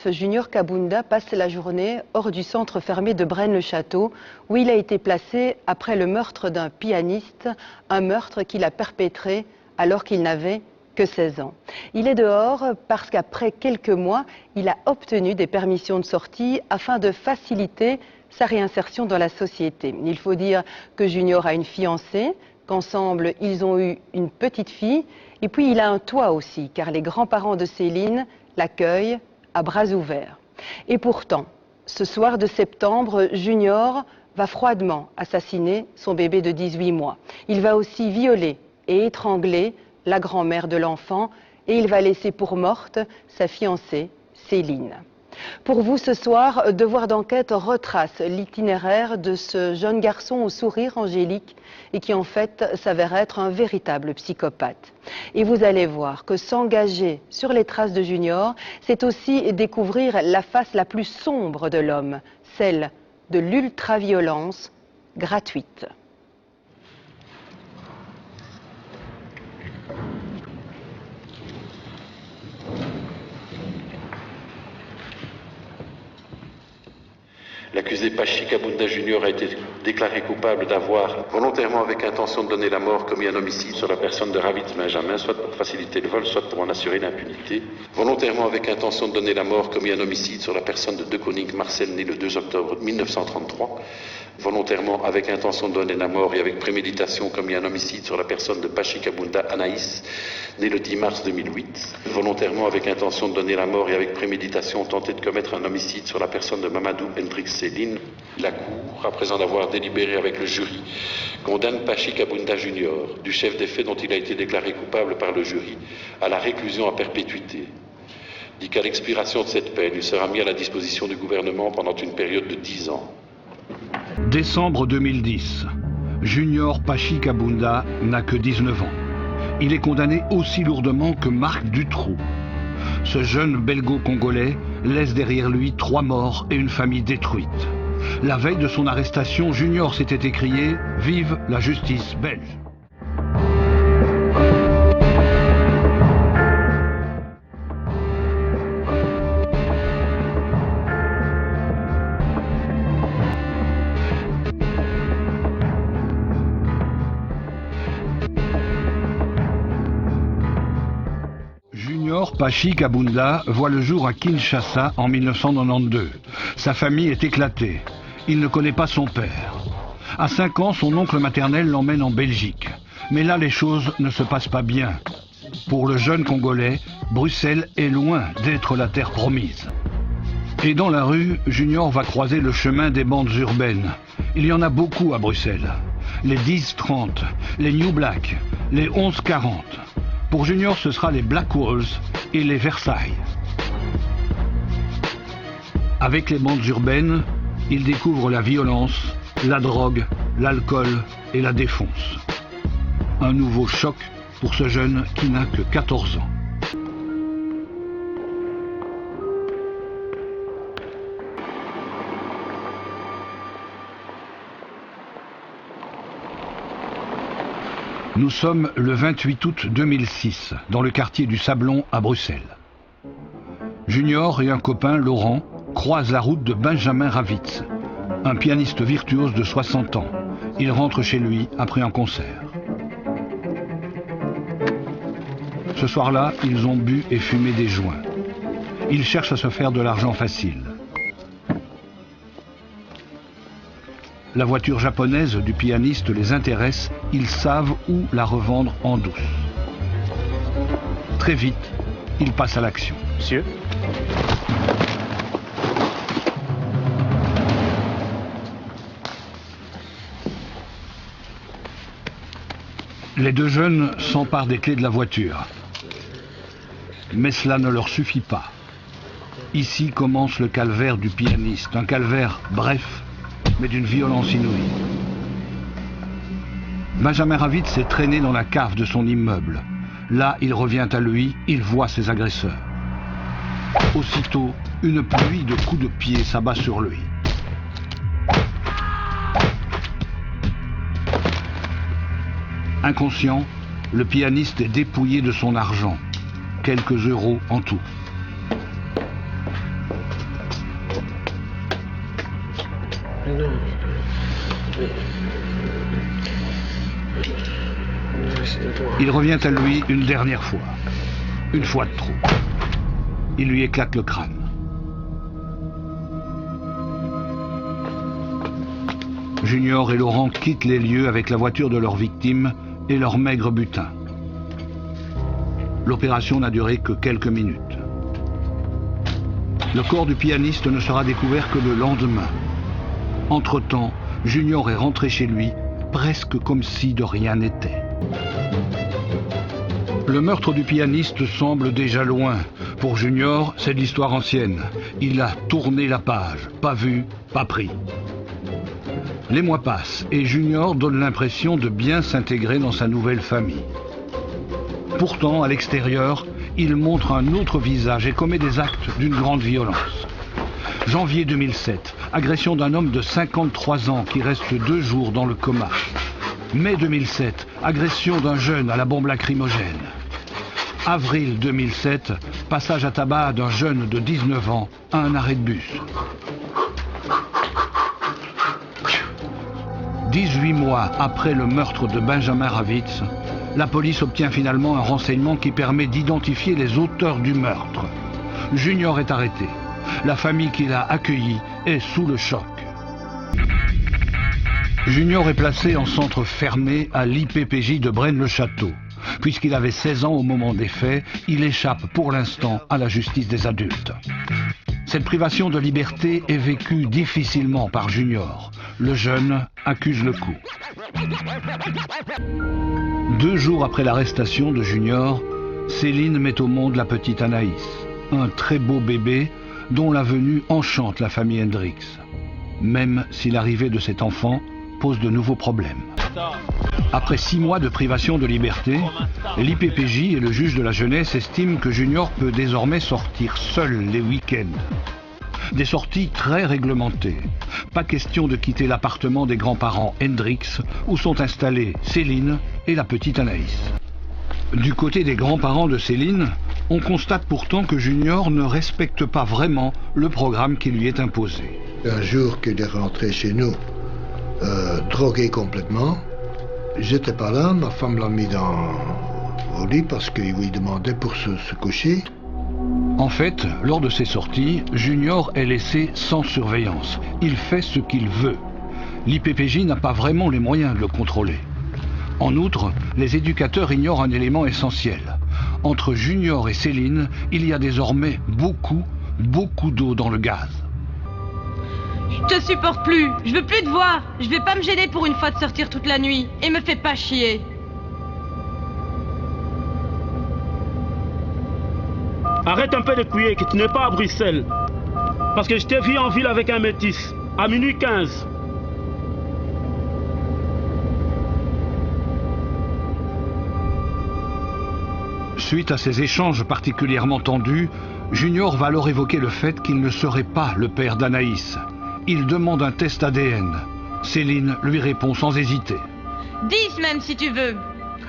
Junior Kabunda passe la journée hors du centre fermé de Braine-le-Château, où il a été placé après le meurtre d'un pianiste, un meurtre qu'il a perpétré alors qu'il n'avait que 16 ans. Il est dehors parce qu'après quelques mois, il a obtenu des permissions de sortie afin de faciliter sa réinsertion dans la société. Il faut dire que Junior a une fiancée, qu'ensemble ils ont eu une petite fille, et puis il a un toit aussi, car les grands-parents de Céline l'accueillent à bras ouverts. Et pourtant, ce soir de septembre, Junior va froidement assassiner son bébé de 18 mois. Il va aussi violer et étrangler la grand-mère de l'enfant et il va laisser pour morte sa fiancée, Céline. Pour vous ce soir, Devoir d'enquête retrace l'itinéraire de ce jeune garçon au sourire angélique et qui en fait s'avère être un véritable psychopathe. Et vous allez voir que s'engager sur les traces de Junior, c'est aussi découvrir la face la plus sombre de l'homme, celle de l'ultraviolence gratuite. L'accusé Pachi Kabunda Junior a été déclaré coupable d'avoir volontairement avec intention de donner la mort commis un homicide sur la personne de Ravitz Benjamin, soit pour faciliter le vol, soit pour en assurer l'impunité. Volontairement avec intention de donner la mort commis un homicide sur la personne de De Koning Marcel, né le 2 octobre 1933. Volontairement avec intention de donner la mort et avec préméditation commis un homicide sur la personne de Pachi Kabunda Anaïs, né le 10 mars 2008. Volontairement avec intention de donner la mort et avec préméditation tenté de commettre un homicide sur la personne de Mamadou Hendrix Céline. La Cour, après en avoir délibéré avec le jury, condamne Pachi Kabunda Junior, du chef des faits dont il a été déclaré coupable par le jury, à la réclusion à perpétuité. Dit qu'à l'expiration de cette peine, il sera mis à la disposition du gouvernement pendant une période de 10 ans. Décembre 2010. Junior Pachi Kabunda n'a que 19 ans. Il est condamné aussi lourdement que Marc Dutroux. Ce jeune belgo-congolais laisse derrière lui 3 morts et une famille détruite. La veille de son arrestation, Junior s'était écrié « Vive la justice belge ». Pachi Kabunda voit le jour à Kinshasa en 1992. Sa famille est éclatée. Il ne connaît pas son père. À 5 ans, son oncle maternel l'emmène en Belgique. Mais là, les choses ne se passent pas bien. Pour le jeune Congolais, Bruxelles est loin d'être la terre promise. Et dans la rue, Junior va croiser le chemin des bandes urbaines. Il y en a beaucoup à Bruxelles. Les 10-30, les New Black, les 11-40. Pour Junior, ce sera les Black Walls et les Versailles. Avec les bandes urbaines, il découvre la violence, la drogue, l'alcool et la défonce. Un nouveau choc pour ce jeune qui n'a que 14 ans. Nous sommes le 28 août 2006, dans le quartier du Sablon à Bruxelles. Junior et un copain, Laurent, croisent la route de Benjamin Ravitz, un pianiste virtuose de 60 ans. Il rentre chez lui après un concert. Ce soir-là, ils ont bu et fumé des joints. Ils cherchent à se faire de l'argent facile. La voiture japonaise du pianiste les intéresse, ils savent où la revendre en douce. Très vite, ils passent à l'action. Monsieur ? Les deux jeunes s'emparent des clés de la voiture. Mais cela ne leur suffit pas. Ici commence le calvaire du pianiste, un calvaire bref, mais d'une violence inouïe. Benjamin Ravitz est traîné dans la cave de son immeuble. Là, il revient à lui, il voit ses agresseurs. Aussitôt, une pluie de coups de pied s'abat sur lui. Inconscient, le pianiste est dépouillé de son argent, quelques euros en tout. Il revient à lui une dernière fois. Une fois de trop. Il lui éclate le crâne. Junior et Laurent quittent les lieux avec la voiture de leur victime et leur maigre butin. L'opération n'a duré que quelques minutes. Le corps du pianiste ne sera découvert que le lendemain. Entre-temps, Junior est rentré chez lui, presque comme si de rien n'était. Le meurtre du pianiste semble déjà loin. Pour Junior, c'est de l'histoire ancienne. Il a tourné la page, pas vu, pas pris. Les mois passent et Junior donne l'impression de bien s'intégrer dans sa nouvelle famille. Pourtant, à l'extérieur, il montre un autre visage et commet des actes d'une grande violence. Janvier 2007, agression d'un homme de 53 ans qui reste 2 jours dans le coma. Mai 2007, agression d'un jeune à la bombe lacrymogène. Avril 2007, passage à tabac d'un jeune de 19 ans à un arrêt de bus. 18 mois après le meurtre de Benjamin Ravitz, la police obtient finalement un renseignement qui permet d'identifier les auteurs du meurtre. Junior est arrêté. La famille qui l'a accueilli est sous le choc. Junior est placé en centre fermé à l'IPPJ de Braine-le-Château. Puisqu'il avait 16 ans au moment des faits, il échappe pour l'instant à la justice des adultes. Cette privation de liberté est vécue difficilement par Junior. Le jeune accuse le coup. 2 jours après l'arrestation de Junior, Céline met au monde la petite Anaïs, un très beau bébé dont la venue enchante la famille Hendrix, même si l'arrivée de cet enfant pose de nouveaux problèmes. Après 6 mois de privation de liberté, l'IPPJ et le juge de la jeunesse estiment que Junior peut désormais sortir seul les week-ends. Des sorties très réglementées. Pas question de quitter l'appartement des grands-parents Hendrix où sont installés Céline et la petite Anaïs. Du côté des grands-parents de Céline, on constate pourtant que Junior ne respecte pas vraiment le programme qui lui est imposé. Un jour qu'il est rentré chez nous, drogué complètement, j'étais pas là, ma femme l'a mis au lit parce qu'il lui demandait pour se coucher. En fait, lors de ces sorties, Junior est laissé sans surveillance. Il fait ce qu'il veut. L'IPPJ n'a pas vraiment les moyens de le contrôler. En outre, les éducateurs ignorent un élément essentiel. Entre Junior et Céline, il y a désormais beaucoup d'eau dans le gaz. Je te supporte plus, je veux plus te voir. Je vais pas me gêner pour une fois de sortir toute la nuit. Et me fais pas chier. Arrête un peu de crier que tu n'es pas à Bruxelles. Parce que je t'ai vu en ville avec un métis, à minuit 15. Suite à ces échanges particulièrement tendus, Junior va alors évoquer le fait qu'il ne serait pas le père d'Anaïs. Il demande un test ADN. Céline lui répond sans hésiter. 10 même si tu veux.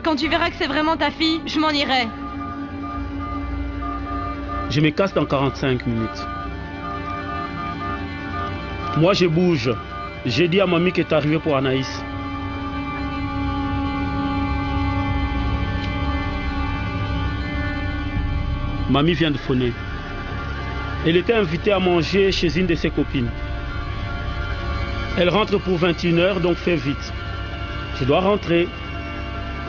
Quand tu verras que c'est vraiment ta fille, je m'en irai. Je me casse dans 45 minutes. Moi je bouge. J'ai dit à mamie que t'es arrivé pour Anaïs. Mamie vient de phoner. Elle était invitée à manger chez une de ses copines. Elle rentre pour 21h, donc fais vite. Je dois rentrer.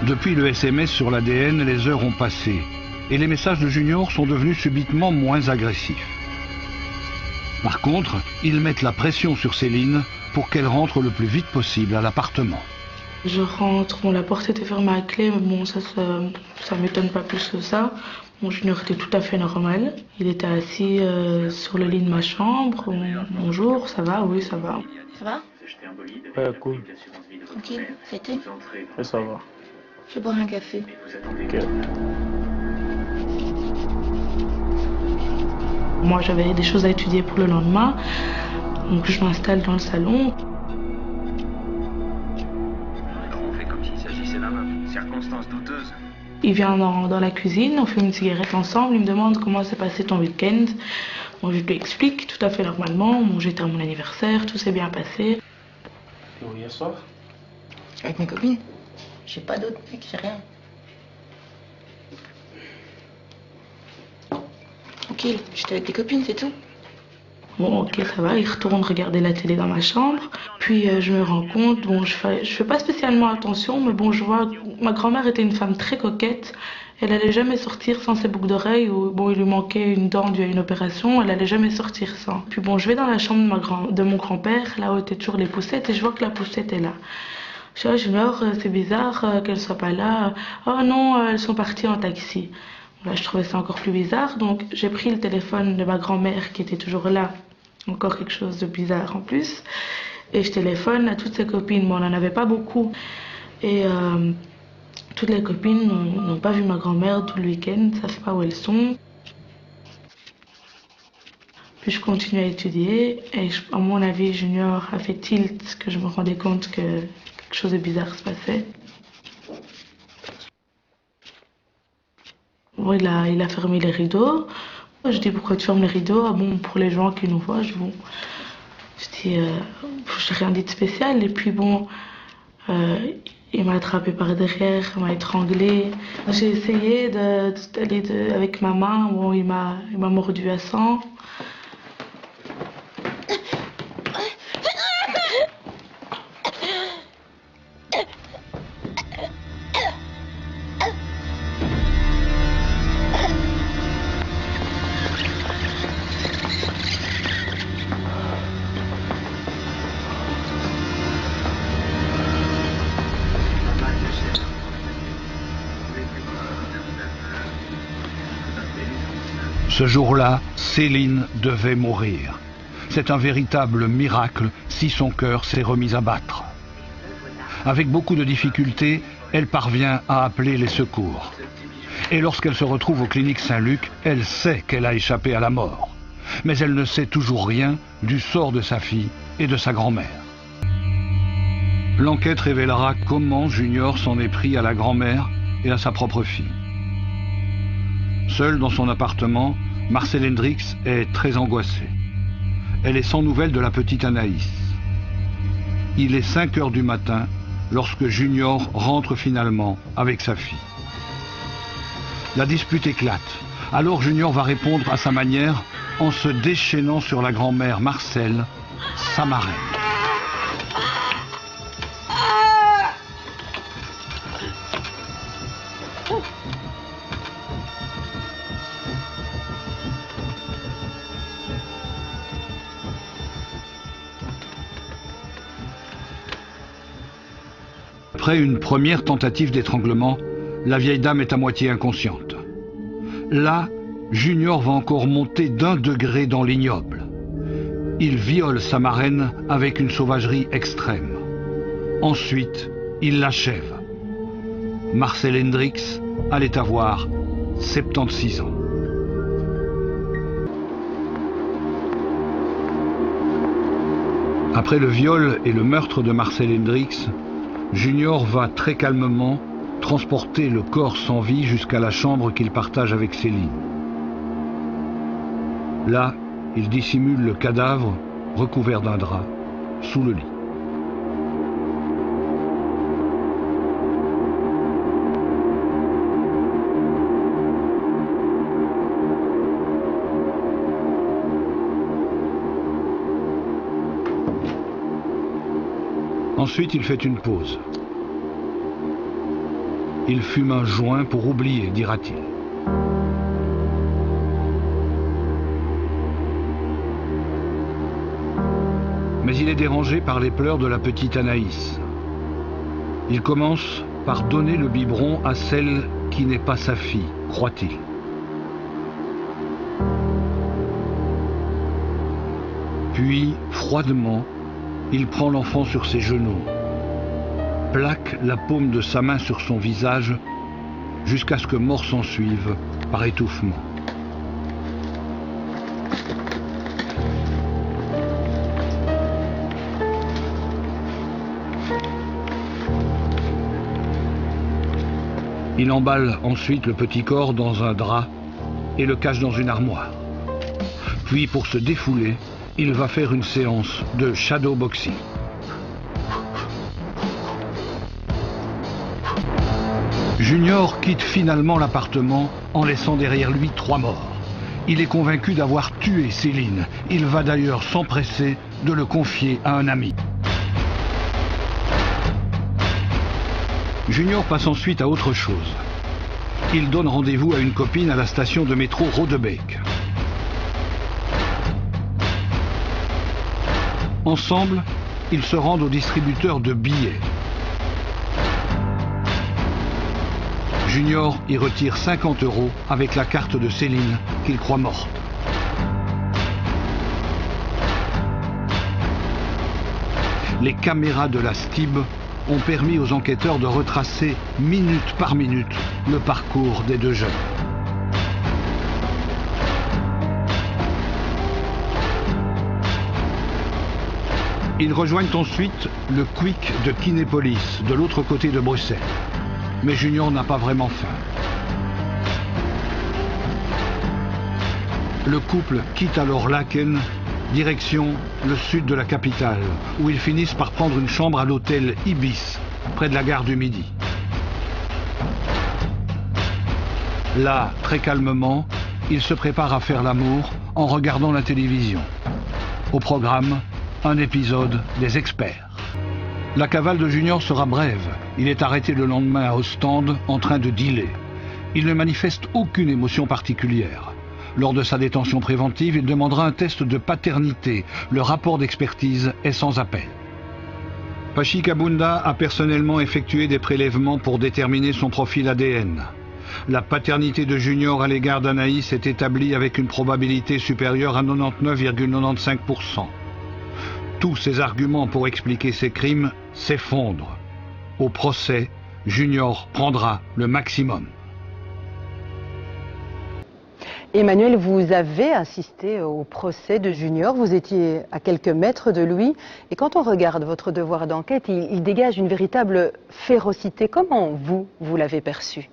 Depuis le SMS sur l'ADN, les heures ont passé. Et les messages de Junior sont devenus subitement moins agressifs. Par contre, ils mettent la pression sur Céline pour qu'elle rentre le plus vite possible à l'appartement. Je rentre, bon, la porte était fermée à clé, mais bon, ça m'étonne pas plus que ça. Mon Junior était tout à fait normal. Il était assis sur le lit de ma chambre. Bonjour, ça va? Oui, ça va. Ça va? Ouais, cool. Tranquille, ça a été? Et ça va. Je vais boire un café. Okay. Moi, j'avais des choses à étudier pour le lendemain. Donc, je m'installe dans le salon. On fait comme s'il s'agissait d'une circonstance douteuse. Il vient dans la cuisine, on fume une cigarette ensemble. Il me demande comment s'est passé ton week-end. Bon, je lui explique tout à fait normalement. Bon, j'étais à mon anniversaire, tout s'est bien passé. Hier soir? Avec mes copines. J'ai pas d'autres mecs, j'ai rien. Tranquille, j'étais avec des copines, c'est tout. Bon, ok, ça va, il retourne regarder la télé dans ma chambre. Puis je me rends compte, bon, je fais pas spécialement attention, mais bon, je vois, ma grand-mère était une femme très coquette. Elle allait jamais sortir sans ses boucles d'oreilles, ou bon, il lui manquait une dent due à une opération, elle allait jamais sortir sans. Puis bon, je vais dans la chambre de mon grand-père, là où étaient toujours les poussettes, et je vois que la poussette est là. Je dis, Junior, c'est bizarre qu'elle soit pas là. Oh non, elles sont parties en taxi. Là, je trouvais ça encore plus bizarre, donc j'ai pris le téléphone de ma grand-mère qui était toujours là. Encore quelque chose de bizarre en plus. Et je téléphone à toutes ses copines. Bon, on n'en avait pas beaucoup. Et toutes les copines n'ont pas vu ma grand-mère tout le week-end. Ça ne sait pas où elles sont. Puis je continue à étudier. Et à mon avis, Junior a fait tilt que je me rendais compte que quelque chose de bizarre se passait. Bon, il a fermé les rideaux. Je dis pourquoi tu fermes les rideaux? Ah bon, pour les gens qui nous voient. Je dis j'ai rien dit de spécial. Et puis bon, il m'a attrapé par derrière, il m'a étranglé. J'ai essayé d'aller avec ma main. Bon, il m'a mordu à sang. Ce jour-là, Céline devait mourir. C'est un véritable miracle si son cœur s'est remis à battre. Avec beaucoup de difficultés, elle parvient à appeler les secours. Et lorsqu'elle se retrouve aux cliniques Saint-Luc, elle sait qu'elle a échappé à la mort. Mais elle ne sait toujours rien du sort de sa fille et de sa grand-mère. L'enquête révélera comment Junior s'en est pris à la grand-mère et à sa propre fille. Seule dans son appartement, Marcel Hendricks est très angoissée. Elle est sans nouvelles de la petite Anaïs. Il est 5 heures du matin lorsque Junior rentre finalement avec sa fille. La dispute éclate. Alors Junior va répondre à sa manière en se déchaînant sur la grand-mère Marcel, sa marraine. Après une première tentative d'étranglement, la vieille dame est à moitié inconsciente. Là, Junior va encore monter d'1 degré dans l'ignoble. Il viole sa marraine avec une sauvagerie extrême. Ensuite, il l'achève. Marcel Hendricks allait avoir 76 ans. Après le viol et le meurtre de Marcel Hendricks, Junior va très calmement transporter le corps sans vie jusqu'à la chambre qu'il partage avec Céline. Là, il dissimule le cadavre recouvert d'un drap sous le lit. Ensuite, il fait une pause. Il fume un joint pour oublier, dira-t-il. Mais il est dérangé par les pleurs de la petite Anaïs. Il commence par donner le biberon à celle qui n'est pas sa fille, croit-il. Puis, froidement, il prend l'enfant sur ses genoux, plaque la paume de sa main sur son visage jusqu'à ce que mort s'ensuive par étouffement. Il emballe ensuite le petit corps dans un drap et le cache dans une armoire. Puis, pour se défouler, il va faire une séance de shadowboxing. Junior quitte finalement l'appartement en laissant derrière lui 3 morts. Il est convaincu d'avoir tué Céline. Il va d'ailleurs s'empresser de le confier à un ami. Junior passe ensuite à autre chose. Il donne rendez-vous à une copine à la station de métro Rodebeek. Ensemble, ils se rendent au distributeur de billets. Junior y retire 50 € avec la carte de Céline qu'il croit morte. Les caméras de la STIB ont permis aux enquêteurs de retracer minute par minute le parcours des 2 jeunes. Ils rejoignent ensuite le Quick de Kinépolis, de l'autre côté de Bruxelles. Mais Junior n'a pas vraiment faim. Le couple quitte alors Laken, direction le sud de la capitale, où ils finissent par prendre une chambre à l'hôtel Ibis, près de la gare du Midi. Là, très calmement, ils se préparent à faire l'amour en regardant la télévision. Au programme, un épisode des Experts. La cavale de Junior sera brève. Il est arrêté le lendemain à Ostende en train de dealer. Il ne manifeste aucune émotion particulière. Lors de sa détention préventive, il demandera un test de paternité. Le rapport d'expertise est sans appel. Pachi Kabunda a personnellement effectué des prélèvements pour déterminer son profil ADN. La paternité de Junior à l'égard d'Anaïs est établie avec une probabilité supérieure à 99,95%. Tous ces arguments pour expliquer ces crimes s'effondrent. Au procès, Junior prendra le maximum. Emmanuel, vous avez assisté au procès de Junior, vous étiez à quelques mètres de lui, et quand on regarde votre devoir d'enquête, il dégage une véritable férocité. Comment vous l'avez perçu ?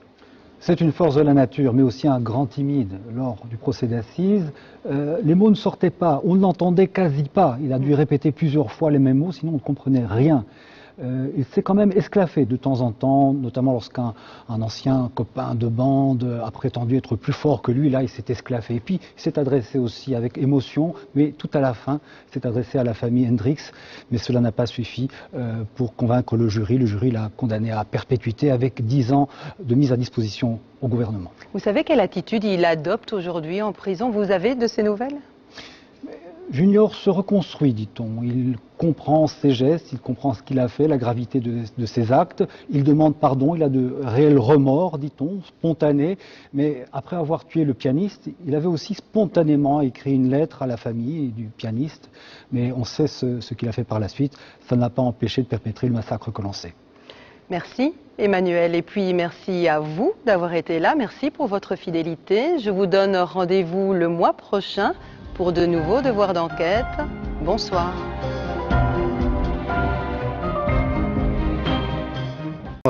C'est une force de la nature, mais aussi un grand timide. Lors du procès d'assises, les mots ne sortaient pas, on ne l'entendait quasi pas. Il a dû répéter plusieurs fois les mêmes mots, sinon on ne comprenait rien. Il s'est quand même esclaffé de temps en temps, notamment lorsqu'un ancien copain de bande a prétendu être plus fort que lui. Là, il s'est esclaffé. Et puis, il s'est adressé aussi avec émotion, mais tout à la fin, il s'est adressé à la famille Hendrix. Mais cela n'a pas suffi pour convaincre le jury. Le jury l'a condamné à perpétuité avec 10 ans de mise à disposition au gouvernement. Vous savez quelle attitude il adopte aujourd'hui en prison? Vous avez de ces nouvelles? Junior se reconstruit, dit-on. Il comprend ses gestes, il comprend ce qu'il a fait, la gravité de ses actes. Il demande pardon, il a de réels remords, dit-on, spontanés. Mais après avoir tué le pianiste, il avait aussi spontanément écrit une lettre à la famille du pianiste. Mais on sait ce qu'il a fait par la suite. Ça n'a pas empêché de perpétrer le massacre que l'on sait. Merci Emmanuel, et puis merci à vous d'avoir été là. Merci pour votre fidélité. Je vous donne rendez-vous le mois prochain pour de nouveaux devoirs d'enquête. Bonsoir.